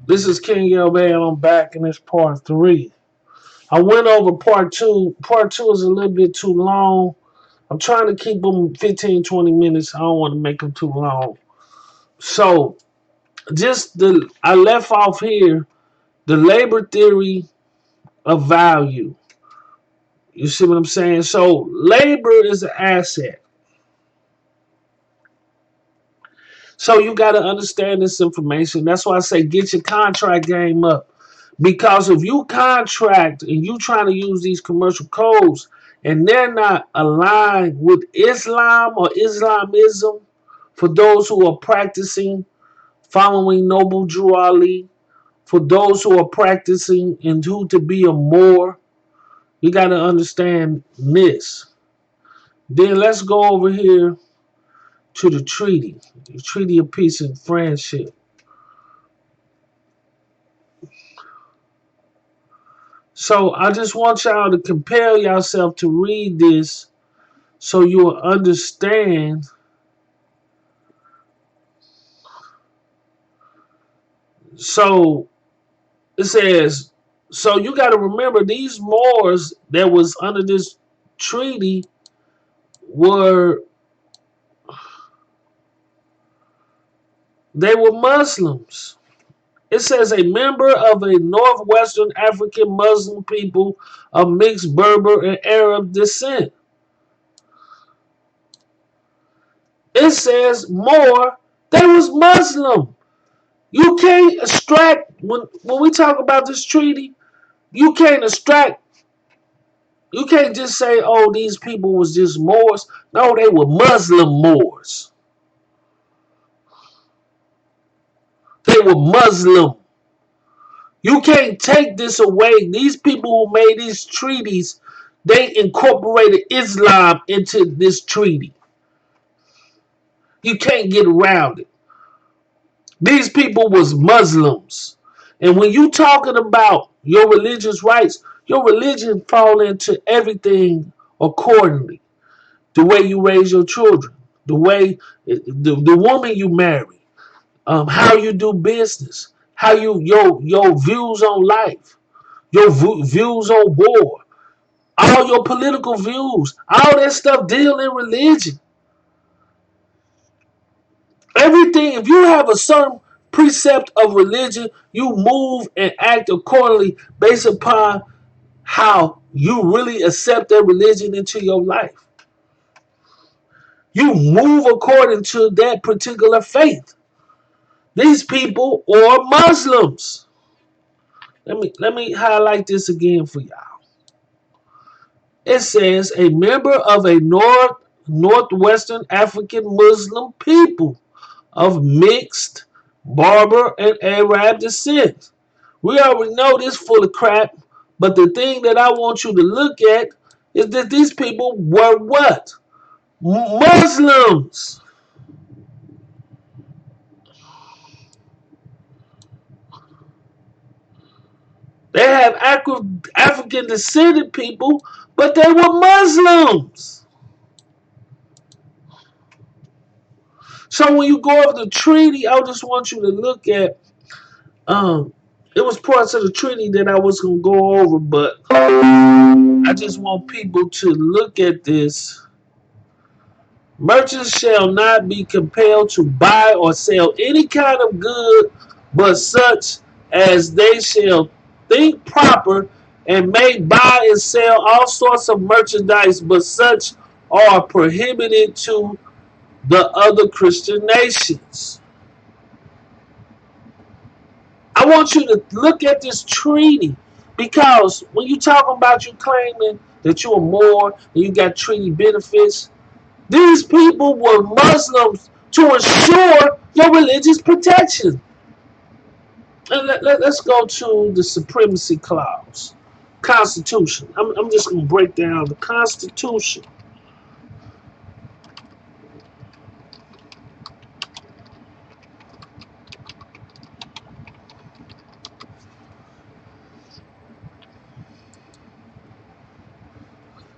This is King and I'm back in this part 3. I went over part 2. Part 2 is a little bit too long. I'm trying to keep them 15, 20 minutes. I don't want to make them too long. So, I left off here the labor theory of value. You see what I'm saying? So, labor is an asset. So, you got to understand this information. That's why I say get your contract game up. Because if you contract and you trying to use these commercial codes and they're not aligned with Islam or Islamism, for those who are practicing following Noble Drew Ali, for those who are practicing and who to be a Moor, you got to understand this. Then let's go over here to the Treaty of Peace and Friendship. So I just want y'all to compel yourself to read this so you'll understand. So it says, so you got to remember these Moors that was under this treaty were Muslims. It says a member of a northwestern African Muslim people of mixed Berber and Arab descent. It says more, they was Muslim. You can't extract, when we talk about this treaty, you can't extract, you can't just say, oh, these people was just Moors. No, they were Muslim Moors. They were Muslim. You can't take this away. These people who made these treaties, they incorporated Islam into this treaty. You can't get around it. These people was Muslims. And when you talking about your religious rights, your religion fall into everything accordingly. The way you raise your children, the way the woman you marry, how you do business, how your views on life, your views on war, all your political views, all that stuff deal in religion. Everything, if you have a certain precept of religion, you move and act accordingly based upon how you really accept that religion into your life. You move according to that particular faith. These people are Muslims. Let me highlight this again for y'all. It says a member of a northwestern African Muslim people of mixed Berber and Arab descent. We already know this full of crap, but the thing that I want you to look at is that these people were what? Muslims. They have African descended people, but they were Muslims. So when you go over the treaty, I just want you to look at it was parts of the treaty that I was gonna go over, but I just want people to look at this. Merchants shall not be compelled to buy or sell any kind of good, but such as they shall think proper, and may buy and sell all sorts of merchandise, but such are prohibited to the other Christian nations. I want you to look at this treaty, because when you talk about you claiming that you're more and you got treaty benefits, these people were Muslims to ensure your religious protection. And let's go to the Supremacy Clause. Constitution. I'm just going to break down the Constitution.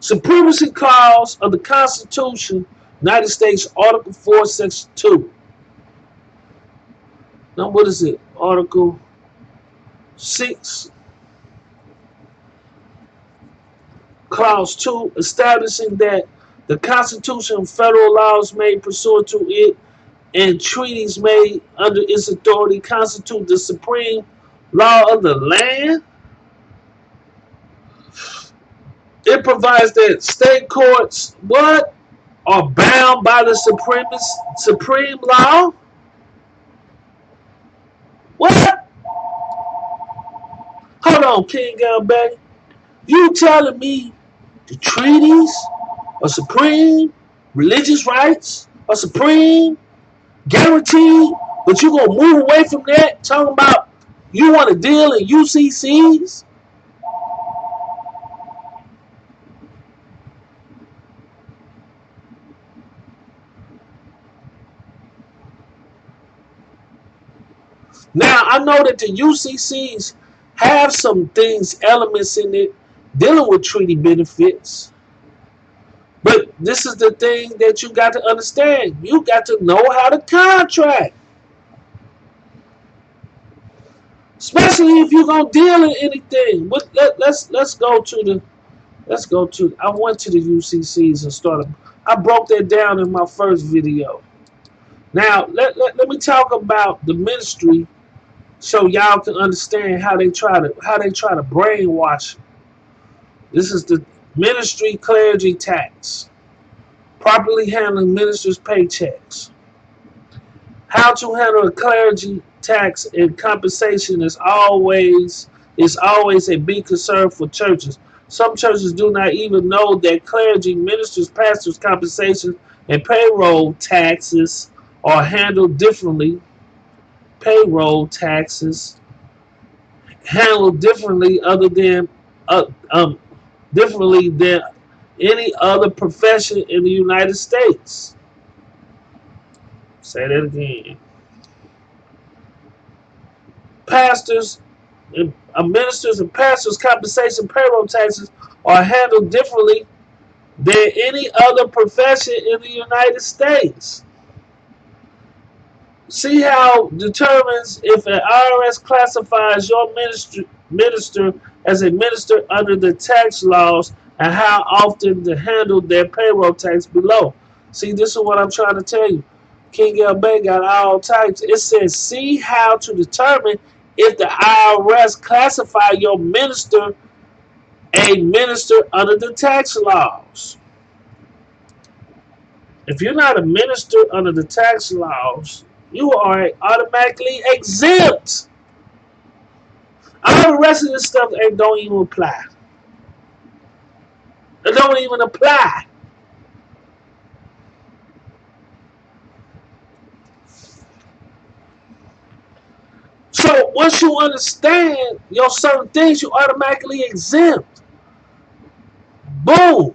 Supremacy Clause of the Constitution, United States, Article 4, Section 2. Now, what is it? Article 6, Clause 2, establishing that the Constitution and federal laws made pursuant to it and treaties made under its authority constitute the supreme law of the land. It provides that state courts what are bound by the supreme law. What? Hold on, King Bay. You telling me the treaties are supreme, religious rights are supreme, guaranteed, but you gonna move away from that? Talking about you want to deal in UCCs? Now I know that the UCCs have some things, elements in it dealing with treaty benefits. But this is the thing that you got to understand. You got to know how to contract. Especially if you're gonna deal in anything. Let's go to the I went to the UCCs and started. I broke that down in my first video. Now let me talk about the ministry so y'all can understand how they try to brainwash you. This is the ministry clergy tax. Properly handling ministers' paychecks. How to handle a clergy tax and compensation is always a big concern for churches. Some churches do not even know that clergy, ministers, pastors' compensation and payroll taxes are handled differently. Payroll taxes handled differently differently than any other profession in the United States. Say that again. Pastors and ministers and pastors' compensation payroll taxes are handled differently than any other profession in the United States. See how determines if an IRS classifies your minister as a minister under the tax laws and how often to handle their payroll tax below. See, this is what I'm trying to tell you. King Bay got all types. It says, see how to determine if the IRS classify your minister a minister under the tax laws. If you're not a minister under the tax laws, you are automatically exempt. All the rest of this stuff don't even apply. It don't even apply. So once you understand your certain things, you automatically exempt. Boom.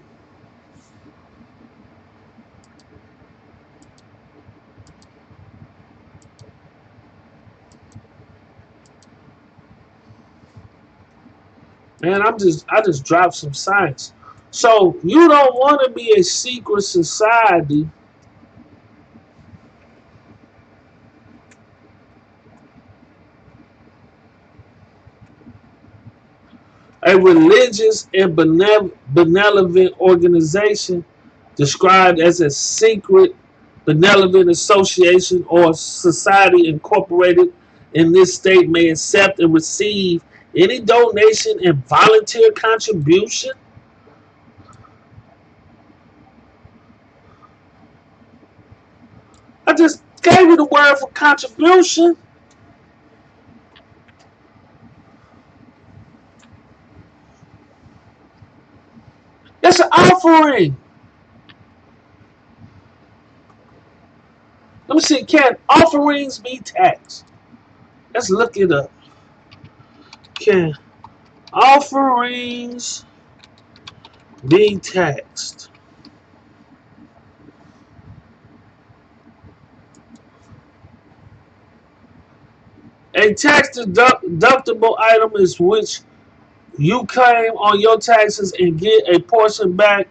Man, I just dropped some science. So you don't want to be a secret society. A religious and benevolent organization described as a secret benevolent association or society incorporated in this state may accept and receive any donation and volunteer contribution. I just gave you the word for contribution. That's an offering. Let me see, can offerings be taxed? Let's look it up. Can offerings be taxed? A tax deductible item is which you claim on your taxes and get a portion back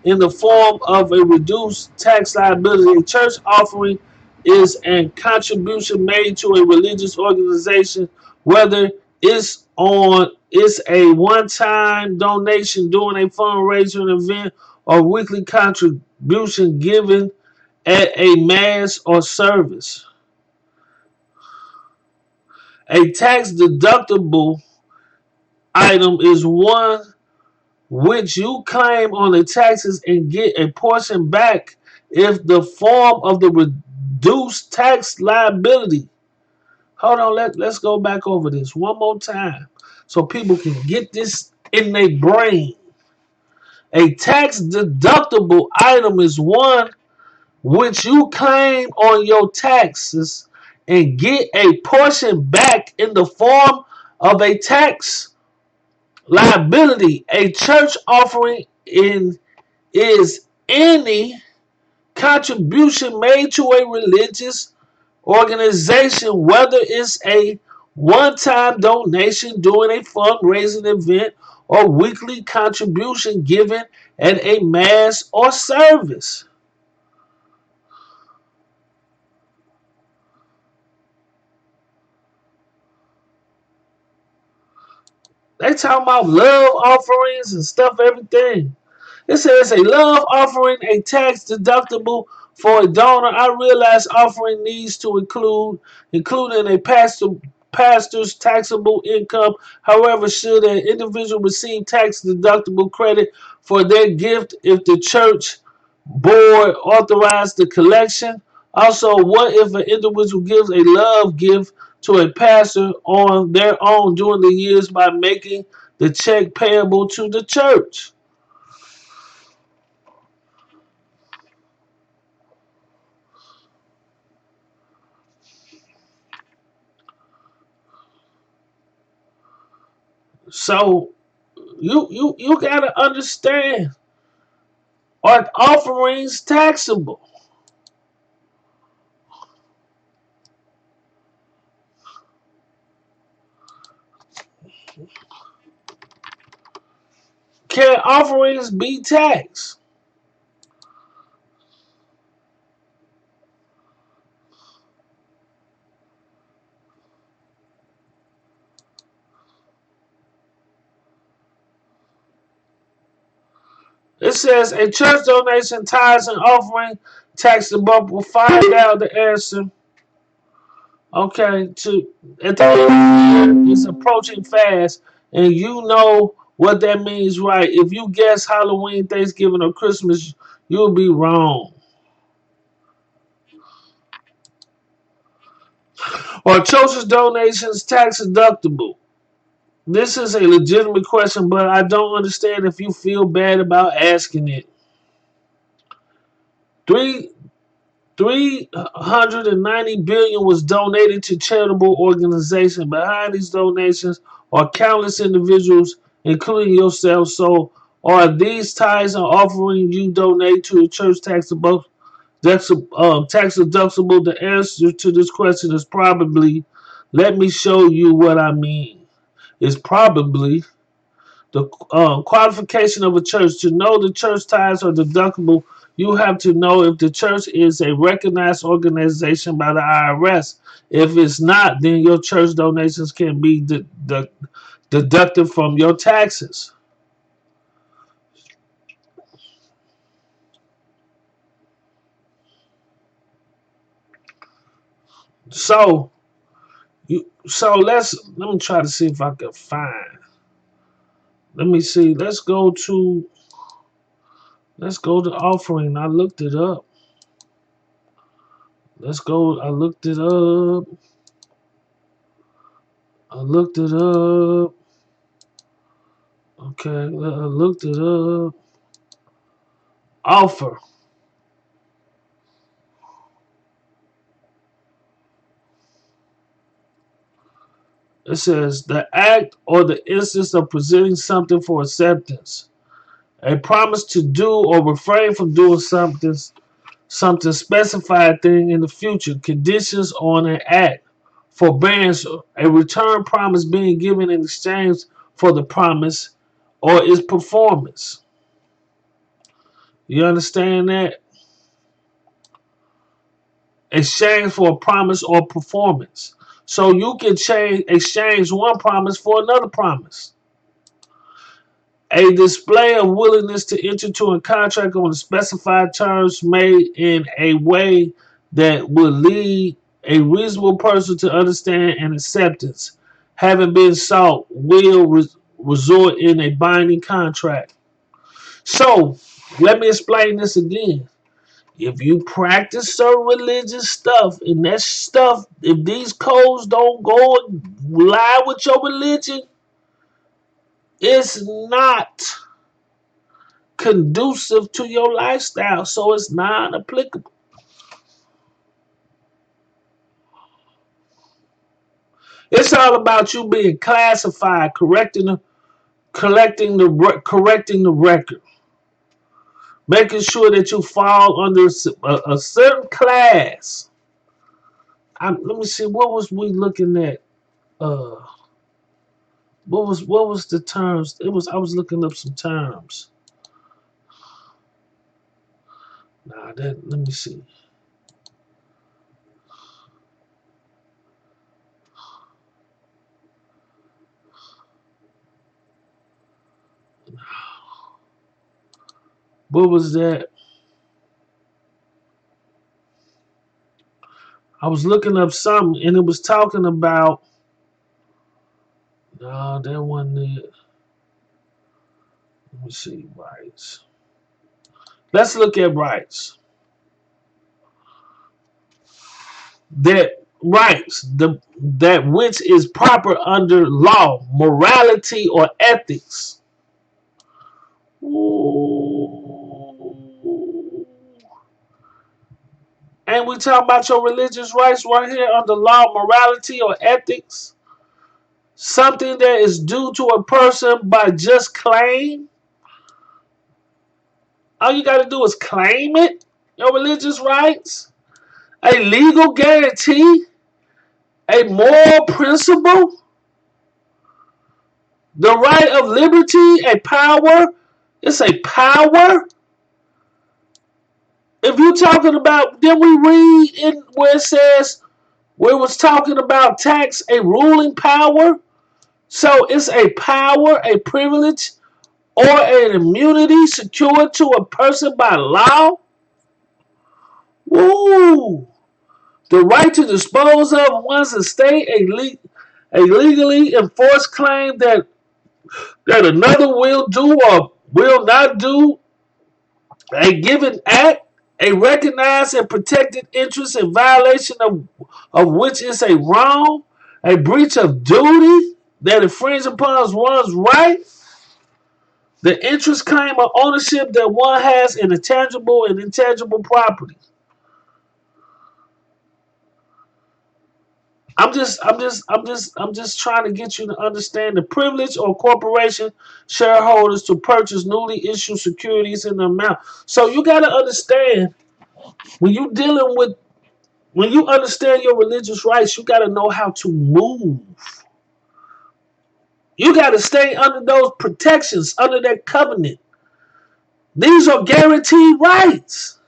in the form of a reduced tax liability. A church offering is a contribution made to a religious organization, whether It's a one-time donation during a fundraising event or weekly contribution given at a mass or service. A tax deductible item is one which you claim on the taxes and get a portion back if the form of the reduced tax liability. Hold on, let's go back over this one more time so people can get this in their brain. A tax deductible item is one which you claim on your taxes and get a portion back in the form of a tax liability. A church offering is any contribution made to a religious organization, whether it's a one-time donation during a fundraising event or weekly contribution given at a mass or service. They talking about love offerings and stuff, everything. It says a love offering, a tax deductible for a donor. I realize offering needs to including a pastor's taxable income. However, should an individual receive tax deductible credit for their gift if the church board authorized the collection? Also, what if an individual gives a love gift to a pastor on their own during the years by making the check payable to the church? So you gotta understand, are offerings taxable? Can offerings be taxed? It says a church donation, tithes, and offering taxable. We'll find out the answer. Okay, to at the end, it's approaching fast, and you know what that means, right? If you guess Halloween, Thanksgiving, or Christmas, you'll be wrong. Are church's donations tax deductible? This is a legitimate question, but I don't understand if you feel bad about asking it. Three 390 billion was donated to charitable organizations. Behind these donations are countless individuals, including yourself. So, are these tithes and offering you donate to a church tax deductible? The answer to this question is probably. Let me show you what I mean. It's probably the qualification of a church. To know the church tithes are deductible, you have to know if the church is a recognized organization by the IRS. If it's not, then your church donations can be deducted from your taxes. So let me try to see if I can find. Let me see. Let's go to offering. I looked it up. Let's go. I looked it up. I looked it up. Okay, I looked it up. Offer. It says the act or the instance of presenting something for acceptance. A promise to do or refrain from doing something specified thing in the future. Conditions on an act. Forbearance, a return promise being given in exchange for the promise or its performance. You understand that? exchange for a promise or performance. So you can exchange one promise for another promise. A display of willingness to enter into a contract on specified terms made in a way that will lead a reasonable person to understand and acceptance, having been sought, will result in a binding contract. So, let me explain this again. If you practice certain religious stuff, and that stuff, if these codes don't go and lie with your religion, it's not conducive to your lifestyle, so it's non-applicable. It's all about you being classified, correcting the record, making sure that you fall under a certain class. Let me see, what was we looking at? Uh, what was the terms? I was looking up some terms. Let me see. What was that? I was looking up something and it was talking about. No, that wasn't it. Let me see. Rights. Let's look at rights. That which is proper under law, morality, or ethics. Ooh. And we talk about your religious rights right here under law, morality, or ethics. Something that is due to a person by just claim. All you got to do is claim it, your religious rights. A legal guarantee, a moral principle, the right of liberty, a power. It's a power. If you're talking about, then we read in where it says, where it was talking about tax, a ruling power. So it's a power, a privilege, or an immunity secured to a person by law. Woo! The right to dispose of one's estate, a legally enforced claim that another will do or will not do a given act, a recognized and protected interest in violation of which is a wrong, a breach of duty that infringes upon one's right, the interest claim of ownership that one has in a tangible and intangible property. I'm just trying to get you to understand the privilege or corporation shareholders to purchase newly issued securities in the amount. So you got to understand when you dealing with when you understand your religious rights, you got to know how to move. You got to stay under those protections, under that covenant. These are guaranteed rights.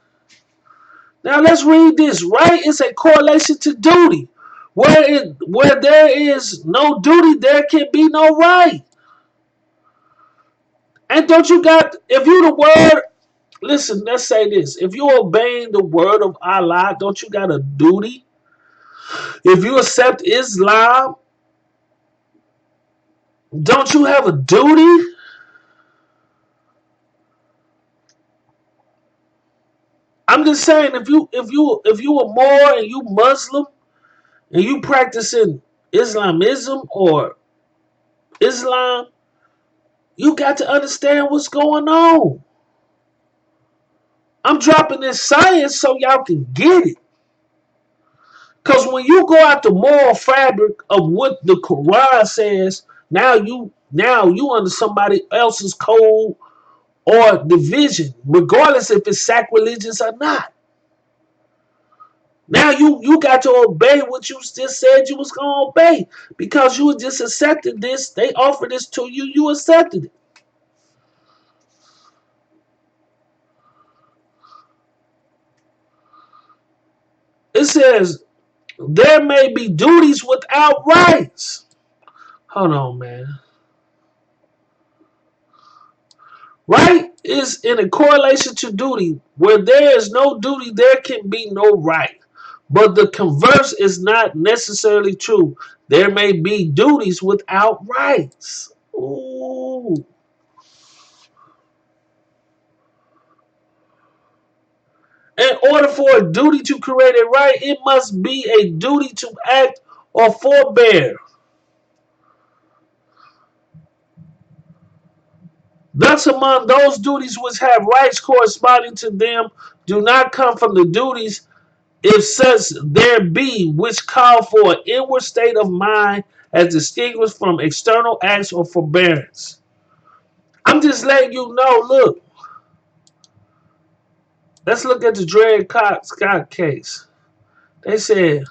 Now let's read this. Right is a correlation to duty. Where there is no duty, there can be no right. And don't you got, if you the word, listen, let's say this. If you obeying the word of Allah, don't you got a duty? If you accept Islam, don't you have a duty? I'm just saying, if you are more and you Muslim and you practicing Islamism or Islam, you got to understand what's going on. I'm dropping this science so y'all can get it. Because when you go out the moral fabric of what the Quran says, now you under somebody else's code or division, regardless if it's sacrilegious or not. Now you got to obey what you just said you was gonna obey because you just accepted this. They offered this to you, you accepted it. It says there may be duties without rights. Hold on, man. Right is in a correlation to duty. Where there is no duty, there can be no right. But the converse is not necessarily true. There may be duties without rights. Ooh. In order for a duty to create a right, it must be a duty to act or forbear. Thus, among those duties which have rights corresponding to them do not come from the duties, if such there be, which call for an inward state of mind as distinguished from external acts or forbearance. I'm just letting you know, look, let's look at the Dred Scott case. They said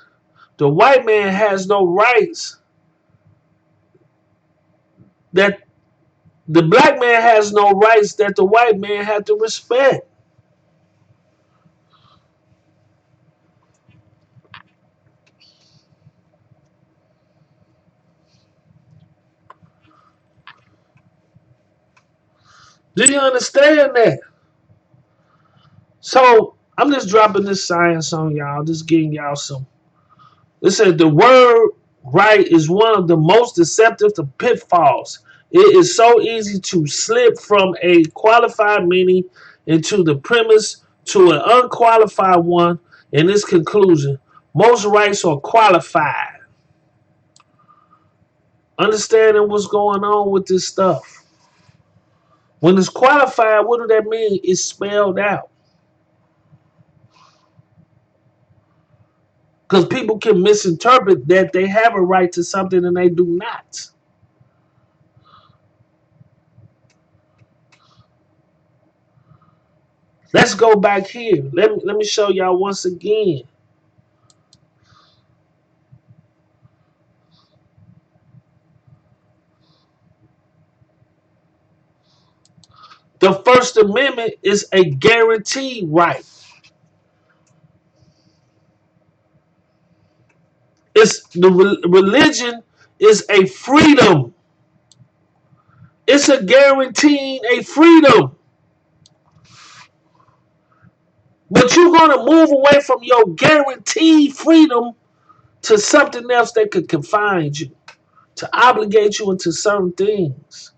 the white man has no rights that the black man has no rights that the white man had to respect. Do you understand that? So I'm just dropping this science on y'all, just getting y'all some. It said the word right is one of the most deceptive of pitfalls. It is so easy to slip from a qualified meaning into the premise to an unqualified one. In this conclusion, most rights are qualified. Understanding what's going on with this stuff. When it's qualified, what does that mean? It's spelled out. Because people can misinterpret that they have a right to something and they do not. Let's go back here. Let me show y'all once again. The First Amendment is a guaranteed right. It's the religion is a freedom. It's a guaranteeing a freedom. But you're going to move away from your guaranteed freedom to something else that could confine you, to obligate you into certain things.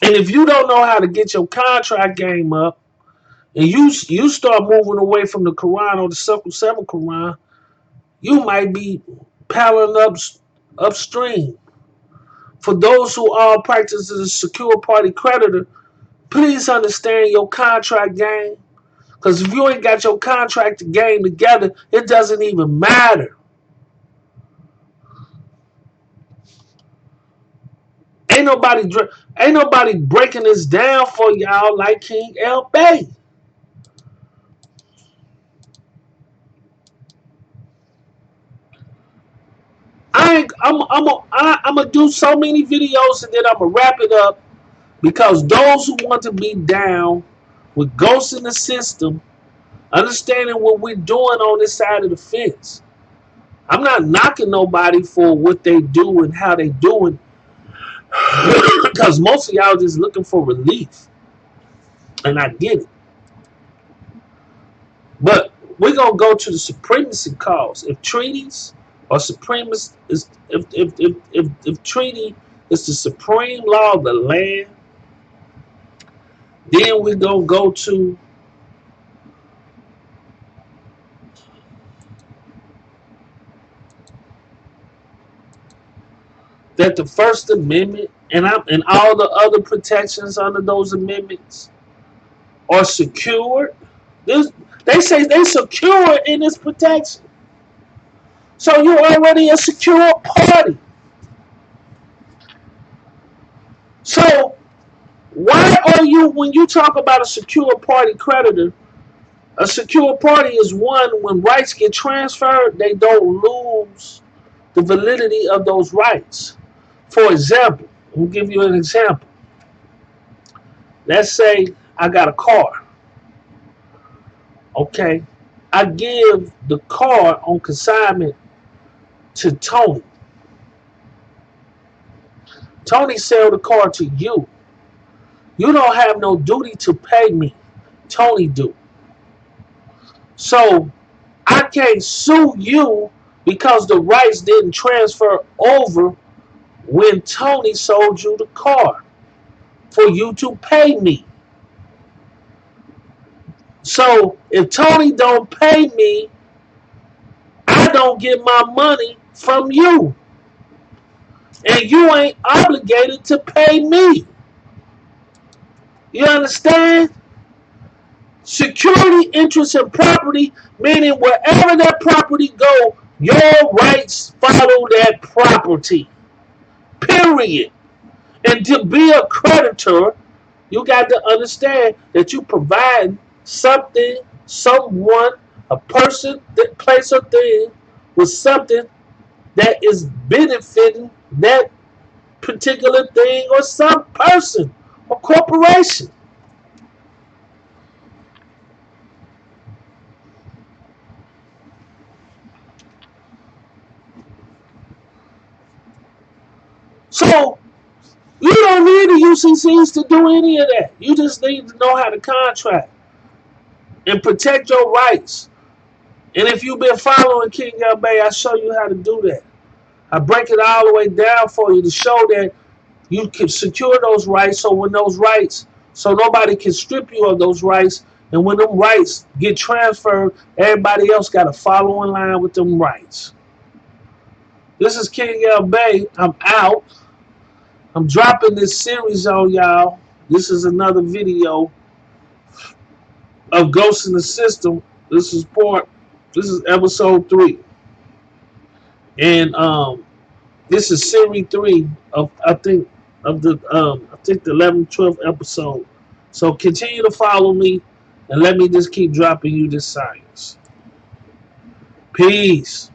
And if you don't know how to get your contract game up, and you start moving away from the Quran or the Circle 7 Quran, you might be paddling upstream. For those who all practice as a secure party creditor, please understand your contract game. Because if you ain't got your contract game together, it doesn't even matter. Ain't nobody breaking this down for y'all like King L. Bay. I'm gonna do so many videos and then I'm gonna wrap it up because those who want to be down with ghosts in the system, understanding what we're doing on this side of the fence. I'm not knocking nobody for what they do and how they do it because most of y'all just looking for relief, and I get it. But we're gonna go to the supremacy cause. If treaties or supremacy is if treaty is the supreme law of the land, then we're gonna go to that the First Amendment and all the other protections under those amendments are secured. They say they're secure in this protection. So you're already a secure party. So why are you, when you talk about a secure party creditor, a secure party is one when rights get transferred, they don't lose the validity of those rights. For example, we'll give you an example. Let's say I got a car. Okay. I give the car on consignment to Tony. Tony sell the car to you. You don't have no duty to pay me. Tony do. So I can't sue you because the rights didn't transfer over when Tony sold you the car for you to pay me. So if Tony don't pay me, I don't get my money from you. And you ain't obligated to pay me. You understand? Security, interest, and property, meaning wherever that property go, your rights follow that property. Period. And to be a creditor, you got to understand that you provide something, someone, a person, place, or thing with something that is benefiting that particular thing or some person or corporation. So you don't need the UCCs to do any of that. You just need to know how to contract and protect your rights. And if you've been following King Bay, I show you how to do that. I break it all the way down for you to show that you can secure those rights so when those rights, so nobody can strip you of those rights. And when them rights get transferred, everybody else got to follow in line with them rights. This is King Bay. I'm out. I'm dropping this series on y'all. This is another video of Ghosts in the System. This is episode 3. And this is series 3 of the 11th, 12th episode. So continue to follow me and let me just keep dropping you this science. Peace.